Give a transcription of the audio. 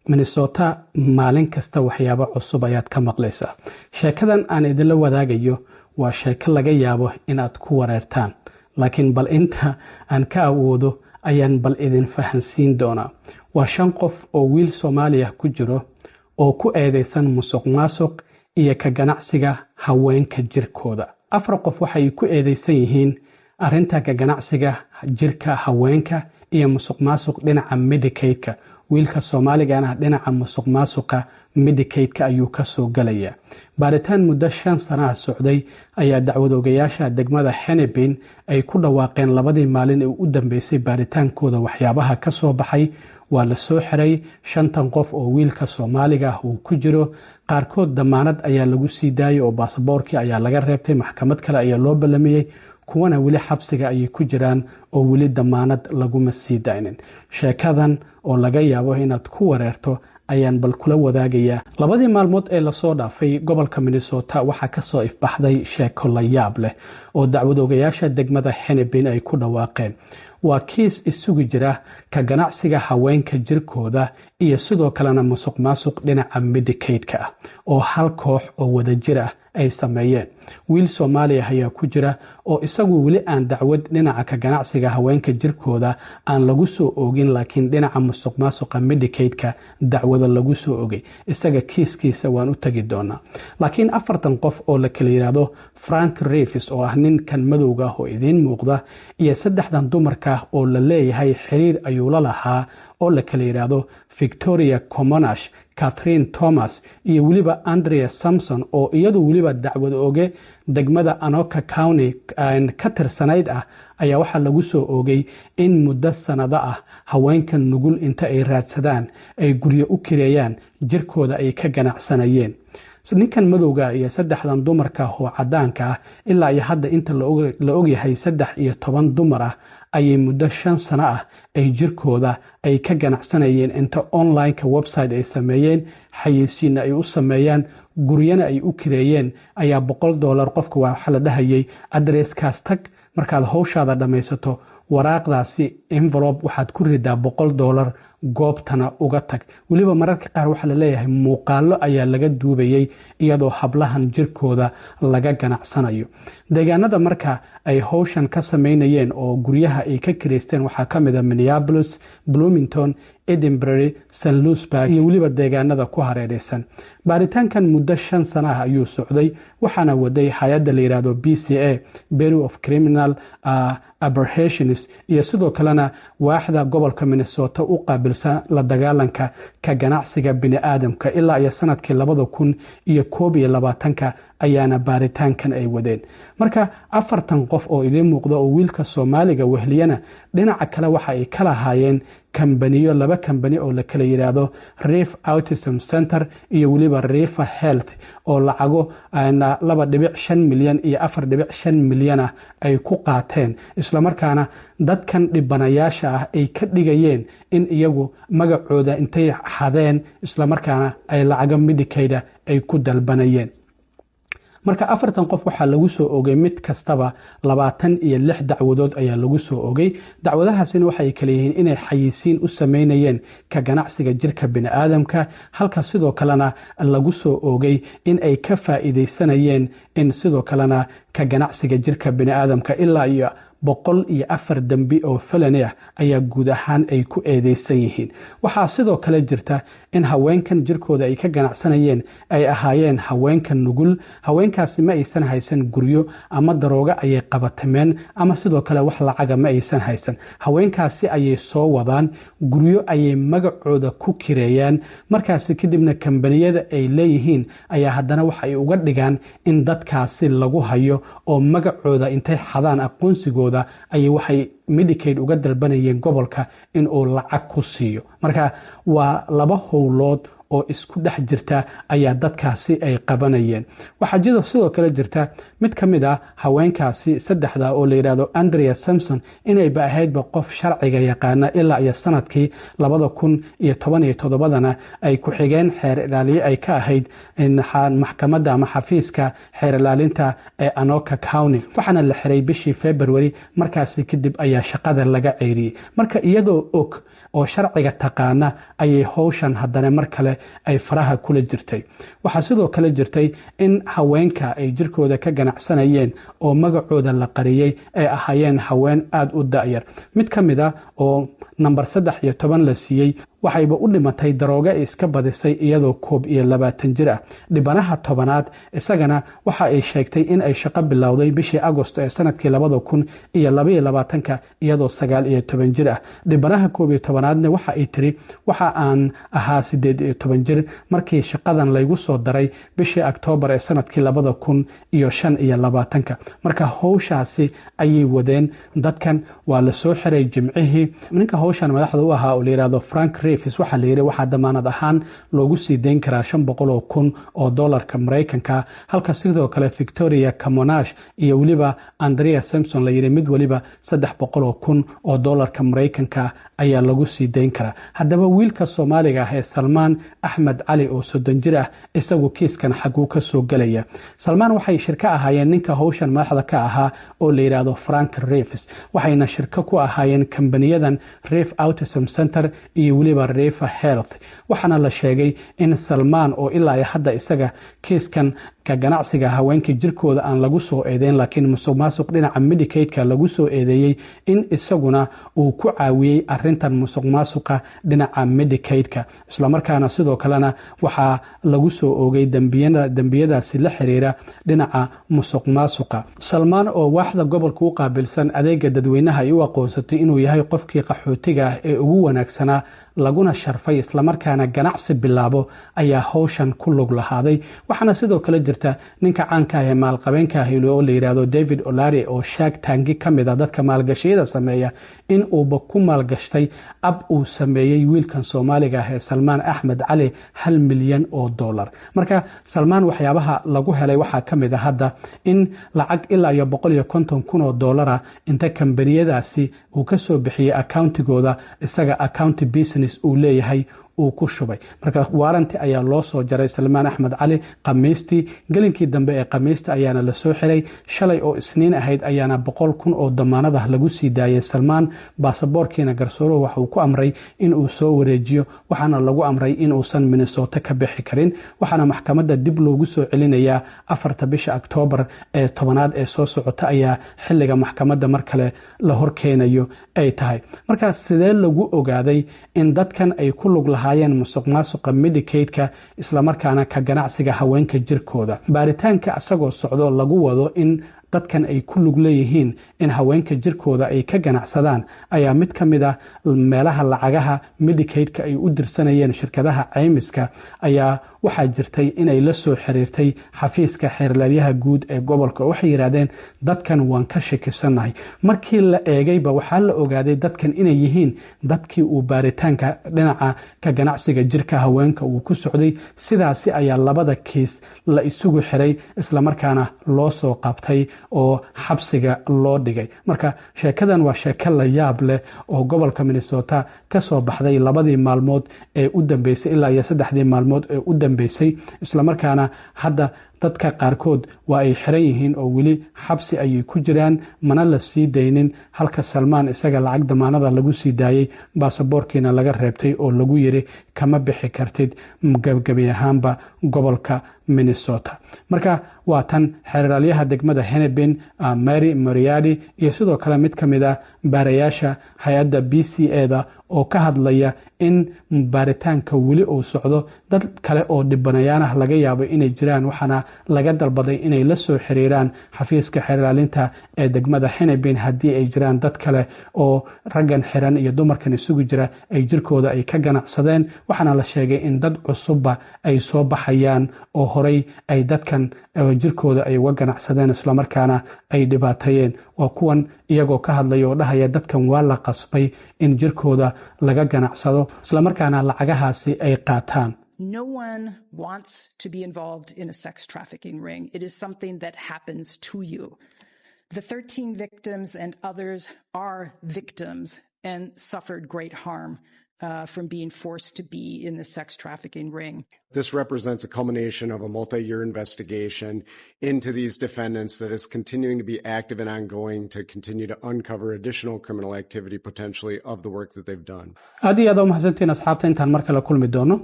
Minnesota maalin kasta waxyaabo cusub ayaad ka maqlaysaa. Sheekadan aan idinla wadaagayo waa sheeko laga yaabo inaad ku wareertaan, laakiin bal inta aan ka awoodo ayaan bal idin fahansiin doonaa. Waa 5 qof oo wiil Soomaaliya ku jiro oo ku eedeysan musuqmaasuq iyo ka ganacsiga haweenka jirkooda. 4 qof waxay ku eedeysan yihiin arrinta ka ganacsiga jirka haweenka iyo musuqmaasuq dhinaca Medicaid-ka. wiilka Soomaaliga dhinaca musuqmaasuqa Medicaid-ka ayuu ka soo galaya. Baaritaan muddo 5 sano socday ayaa dacwad-oogayaasha degmada Hennepin ay ku dhawaaqeen 2 maalin ee u dambeysay baaritaankooda waxyaabaha ka soo baxay. waa la soo xiray 5 qof oo wiilka Soomaaliga uu ku jiro. qaarkood damaanad ayaa lagu sii daayay oo baasaboorkii ayaa laga reebtay, maxkamad kale ayaa loo ballamiyay, kuwana weli xabsiga ayay ku jiraan oo weli damaanad laguma sii daynin. sheekadan oo laga yaabo inaad ku wareerto ayaan bal kula wadaagayaa. 2 maalmood ee lasoo dhaafay gobolka Minnesota waxaa ka soo ifbaxday sheeko la yaab leh oo dacwad-oogayaasha degmada Hennepin ay ku dhawaaqeen. waa kiis isugu jira ka ganacsiga haweenka jirkooda iyo sidoo kalena musuqmaasuq dhinaca Medicaid-ka ah oo hal koox oo wada jir ah ay sameeyeen. wiil Soomaali ah ayaa ku jira oo isagu weli aan dacwad dhinaca ka ganacsiga haweenka jirkooda aan lagu soo oogin, laakiin dhinaca musuqmaasuqa Medicaid-ka dacwada lagu soo oogay. isaga kiiskiisa waan u tagi doonaa. laakiin 4 qof oo la kala yiraahdo Frank Reeves oo ah ninkan madowga ah oo idiin muuqda iyo 3 dumarka oo la leeyahay xiriir ayuu la lahaa oo la kala yiraahdo Victoria Comonash, Catherine Thomas iyo weliba Andrea Sampson oo iyadu weliba dacwad ooge degmada Anoka County ka tirsanayd ah ayaa waxaa lagu soo oogay in muddo sanado ah haweenkan nugul inta ay raadsadaan ay guryo u kireeyaan jirkooda ay ka ganacsanayeen. ninkan madowga iyo 3 dumarka oo cadaanka ah ilaa iyo hadda inta la ogyahay 13 dumar ah ayay muddo 5 sano ah ay jirkooda ay ka ganacsanayeen inta online-ka website ay sameeyeen, xayeysiin ay u sameeyaan, guryana ay u kireeyeen. ayaa $100 qofka waxa la dhahayay addresskaas tag, markaad hawshaada dhamaysato waraaqdaasi envelope waxaad ku ridaa $100 goobtana uga tag. weliba mararka qaar waxaa la leeyahay muuqaalo ayaa laga duubayay iyadoo hablahan jirkooda laga ganacsanayo. deegaanada marka ay hawshan ka sameynayeen oo guryaha ay ka kireysteen waxaa ka mid ah Minneapolis, Bloomington, Edinburgh, St. Louisburg iyo weliba deegaanada ku hareeraysan. baaritaankan muddo 5 sano ah ayuu socday, waxaana waday hay'adda la yiraahdo BCA, Bureau of Criminal Apprehensions, iyo sidoo kalena waaxda gobolka Minnesota u qaabilsan la dagaalanka ka ganacsiga bini'aadamka. ilaa iyo sanadkii 2021 ayaana baaritaankan ay wadeen. marka 4 qof oo idin muuqda oo wiilka Soomaaliga wehliyana dhinaca kale waxa ay kala haayeen kambaniyo 2 kambani oo la kala yiraahdo Reef Autism Center iyo weliba Reef Health oo lacago 2.5 milyan iyo 4.5 milyan ay ku qaateen, isla markaana dadkan dhibanayaasha ah ay ka dhigayeen in iyagu magacooda intay xadeen isla markaana ay lacago Medicaid ay ku dalbanayeen. marka 4 qof waxaa lagu soo oogay mid kastaba 26 dacwadood ayaa lagu soo oogay. dacwadahaasina waxay kala yihiin inay xayeysiin u sameynayeen ka ganacsiga jirka bini'aadamka, halka sidoo kalena lagu soo oogay in ay ka faa'iideysanayeen in sidoo kalena ka ganacsiga jirka bini'aadamka. ilaa iyo 104 dambi oo felony ah ayaa guud ahaan ay ku eedeysan yihiin. waxaa sidoo kale jirta in haweenkan jirkooda ay ka ganacsanayeen ay ahaayeen haweenkan nugul. haweenkaasi ma aysan haysan guryo ama darooga ayay qabatameen ama sidoo kale wax lacaga ma aysan haysan. haweenkaasi ayay soo wadaan, guryo ayay magacooda ku kireeyaan, markaasi kadibna kambaniyada ay leeyihiin ayaa haddana waxa ay uga dhigaan in dadkaasi lagu hayo oo magacooda intay xadaan aqoonsigooda ayay waxay Medicaid uga dalbanayeen gobolka in uu lacag ku siiyo. marka waa 2 howlood oo isku dhex jirta ayaa dadkaasi ay qabanayeen. waxaa sidoo kale jirta mid ka mid ah haweenkaasi saddexda oo la yidhaahdo Andrea Simpson inayba ahaydba qof sharciga yaqaana ilaa iyo sanadkii 2017 ay ku xigeen xeer ilaaliye ay ka ahayd maxkamadda ama xafiiska xeer ilaalinta ee Anoka County. waxaana la xiray bishii February, markaasi kadib ayaa shaqada laga ceyriyey. marka iyadoo og oo sharciga taqaana ayay howshan haddana mar kale ay faraha kula jirtay. waxaa sidoo kale jirtay in haweenka ay jirkooda ka ganacsanayeen oo magacooda la qariyey ay ahaayeen haween aada u da'yar. mid ka mid ah oo number 13 la siiyey waxayba u dhimatay darooga ay iska badisay iyadoo 21 jir ah. dhibanaha tobanaad isagana waxa ay sheegtay in ay shaqo bilowday bishii Agosto ee sanadkii 2022 iyadoo 19 jir ah. dhibanaha 11aadna waxa ay tiri waxa aan ahaa 18 jir markii shaqadan laygu soo daray bishii October ee sanadkii 2025. marka howshaasi ayay wadeen. dadkan waa la soo xiray jimcihii. ninka howshan madaxda u ahaa oo la yiraahdo Frank Reeves waxaa la yiri waxaa damaanad ahaan loogu sii deyn karaa $500,000 oo dollarka Mareykanka, halka sidoo kale Victoria Camonash iyo waliba Andrea Simpson la yiri mid waliba $300,000 oo dollarka Mareykanka ayaa lagu sii deyn karaa. haddaba wiilka Soomaaliga ah ee Salmaan Axmed Cali oo 30 jir ah isagu kiiskan xaguu ka soo galaya. Salmaan waxay shirka ahaayeen ninka howshan madaxda ka ahaa oo la yiraahdo Frank Reeves, waxayna shirka ku ahaayeen kambaniyadan Reef Autism Center iyo waliba Reef Health. waxaana la sheegay in Salmaan oo ilaa hadda isaga kiiskan ka ganacsiga haweenka jirkooda aan lagu soo eedeyn laakiin musuqmaasuq dhinaca Medicaid-ka lagu soo eedeeyay in isaguna uu ku caawiyay arintan musuqmaasuqa dhinaca Medicaid-ka. isla markaana sidoo kalena waxaa lagu soo oogay dambiyadaasi la xiriira dhinaca musuqmaasuqa. Salmaan oo waaxda gobolka u qaabilsan adeega dadweynaha ay u aqoonsatay inuu yahay qofkii qaxootiga ah ee ugu wanaagsanaa laguna sharfay isla markaana ganacsi bilaabo ayaa howshan ku lug lahaaday. waxaana sidoo kale jirta ninka caanka ah ee maalqabeenka ah oo la yiraahdo David Olari oo Shark Tank ka mid ah dadka maalgashiyada sameeya in uuba ku maalgashtay ab uu sameeyay wiilkan Soomaaliga ah ee Salmaan Axmed Cali $1 milyan. marka Salmaan waxyaabaha lagu helay waxaa ka mid ah hadda in lacag ilaa iyo $150,000 inta kambaniyadaasi uu ka soo bixiyay accountigooda isaga account business uu leeyahay uu ku shubay. marka waaranti ayaa loo soo jaray Salmaan Axmed Cali Khamiistii. gelinkii dambe ee Khamiista ayaana la soo xiray. shalay oo Isniin ahayd ayaana $100,000 oo damaanada lagu sii daayay Salmaan. baasaboorkiina garsooruhu waxa uu ku amray in uu soo wareejiyo, waxaana lagu amray in uusan Minnesota ka bixi karin. waxaana maxkamadda dib loogu soo celinayaa 4 bisha October ee 10aad ee soo socota ayaa xilliga maxkamadda mar kale la horkeenayo ay tahay. marka sidee lagu ogaaday in dadkan ay ku lug lahaayeen musuqmaasuqa Medicaid-ka isla markaana ka ganacsiga haweenka jirkooda? baaritaanka asagoo socdo lagu wado in dadkan ay ku lug leeyihiin in haweenka jirkooda ay ka ganacsadaan ayaa mid ka mid ah meelaha lacagaha Medicaid-ka ay u dirsanayeen shirkadaha caymiska ayaa waxaa jirtay inay la soo xiriirtay xafiiska xeerlaaliyaha guud ee gobolka. waxay yiraahdeen dadkan waan ka shakisanahay. markii la eegayba waxaa la ogaaday dadkan inay yihiin dadkii uu baaritaanka dhinaca ka ganacsiga jirka haweenka uu ku socday. sidaasi ayaa labada kiis la isugu xiray isla markaana loo soo qabtay oo xabsiga loo dhigay. marka sheekadan waa sheeko la yaab leh oo gobolka Minnesota ka soo baxday labadii maalmood ee u dambeysay ilaa iyo 3 maalmood ee u dambeysay. isla markaana hadda dadka qaarkood waa ay xiran yihiin oo weli xabsi ayay ku jiraan, mana la sii daynin. halka Salmaan isaga lacag damaanada lagu sii daayay, baasaboorkiina laga reebtay oo lagu yiri kama bixi kartid gabagabi ahaanba gobolka Minnesota. marka waa tan xeeralyaha degmada Hennepin Mary Moriarty iyo sidoo kale mid ka mid ah baarayaasha hay'adda BCA-da oo ka hadlaya in baaritaanka weli uu socdo. dad kale oo dhibanayaanah laga yaabo inay jiraan, waxaana laga dalbaday inay la soo xiriiraan xafiiska xeerlaalinta ee degmada Hennepin haddii ay jiraan dad kale oo raggan xiran iyo dumarkan isugu jira ay jirkooda ay ka ganacsadeen. waxaana la sheegay in dad cusubba ay soo baxayaan oo horay ay dadkan jirkooda ay uga ganacsadeen isla markaana ay dhibaateeyeen. waa kuwan iyagoo ka hadlaya oo dhahaya dadkan waa la qasbay in jirkooda laga ganacsado isla markaana lacagahaasi ay qaataan. No one wants to be involved in a sex trafficking ring. It is something that happens to you. The 13 victims and others are victims and suffered great harm from being forced to be in the sex trafficking ring. This represents a culmination of a multi-year investigation into these defendants that is continuing to be active and ongoing to continue to uncover additional criminal activity potentially of the work that they've done. aad iyo aad u mahadsantiin asxaabta intaan mar kale kulmi doono